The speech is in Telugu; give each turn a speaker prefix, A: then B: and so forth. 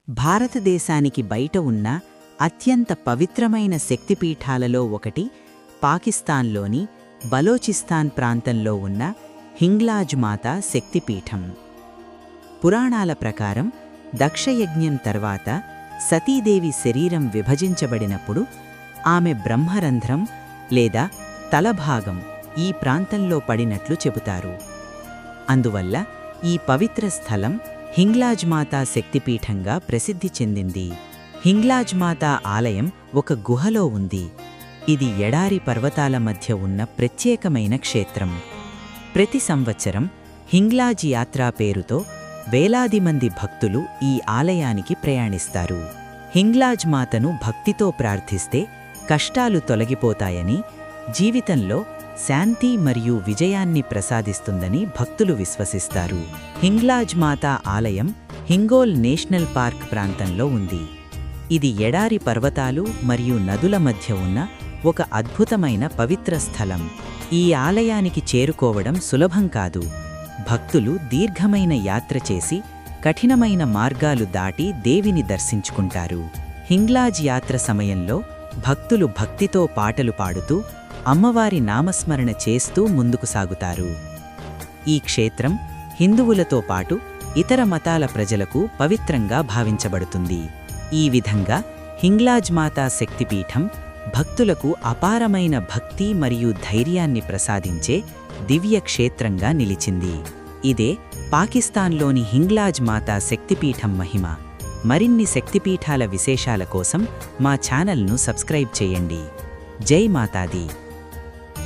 A: భారతదేశానికి బయట ఉన్న అత్యంత పవిత్రమైన శక్తిపీఠాలలో ఒకటి పాకిస్తాన్లోని బలోచిస్తాన్ ప్రాంతంలో ఉన్న హింగ్లాజ్ మాతా శక్తిపీఠం. పురాణాల ప్రకారం దక్షయజ్ఞం తర్వాత సతీదేవి శరీరం విభజించబడినప్పుడు ఆమె బ్రహ్మరంధ్రం లేదా తలభాగం ఈ ప్రాంతంలో పడినట్లు చెబుతారు. అందువల్ల ఈ పవిత్ర స్థలం హింగ్లాజ్ మాతా శక్తిపీఠంగా ప్రసిద్ధి చెందింది. హింగ్లాజ్ మాతా ఆలయం ఒక గుహలో ఉంది. ఇది ఎడారి పర్వతాల మధ్య ఉన్న ప్రత్యేకమైన క్షేత్రం. ప్రతి సంవత్సరం హింగ్లాజ్ యాత్రా పేరుతో వేలాది మంది భక్తులు ఈ ఆలయానికి ప్రయాణిస్తారు. హింగ్లాజ్ మాతను భక్తితో ప్రార్థిస్తే కష్టాలు తొలగిపోతాయని, జీవితంలో శాంతి మరియు విజయాన్ని ప్రసాదిస్తుందని భక్తులు విశ్వసిస్తారు. హింగ్లాజ్ మాతా ఆలయం హింగోల్ నేషనల్ పార్క్ ప్రాంతంలో ఉంది. ఇది ఎడారి పర్వతాలు మరియు నదుల మధ్య ఉన్న ఒక అద్భుతమైన పవిత్ర స్థలం. ఈ ఆలయానికి చేరుకోవడం సులభం కాదు. భక్తులు దీర్ఘమైన యాత్ర చేసి కఠినమైన మార్గాలు దాటి దేవిని దర్శించుకుంటారు. హింగ్లాజ్ యాత్ర సమయంలో భక్తులు భక్తితో పాటలు పాడుతూ అమ్మవారి నామస్మరణ చేస్తూ ముందుకు సాగుతారు. ఈ క్షేత్రం హిందువులతో పాటు ఇతర మతాల ప్రజలకు పవిత్రంగా భావించబడుతుంది. ఈ విధంగా హింగ్లాజ్ మాతా శక్తిపీఠం భక్తులకు అపారమైన భక్తి మరియు ధైర్యాన్ని ప్రసాదించే దివ్య క్షేత్రంగా నిలిచింది. ఇదే పాకిస్తాన్లోని హింగ్లాజ్ మాతా శక్తిపీఠం మహిమ. మరిన్ని శక్తిపీఠాల విశేషాల కోసం మా ఛానల్ను సబ్స్క్రైబ్ చేయండి. జై మాతాది.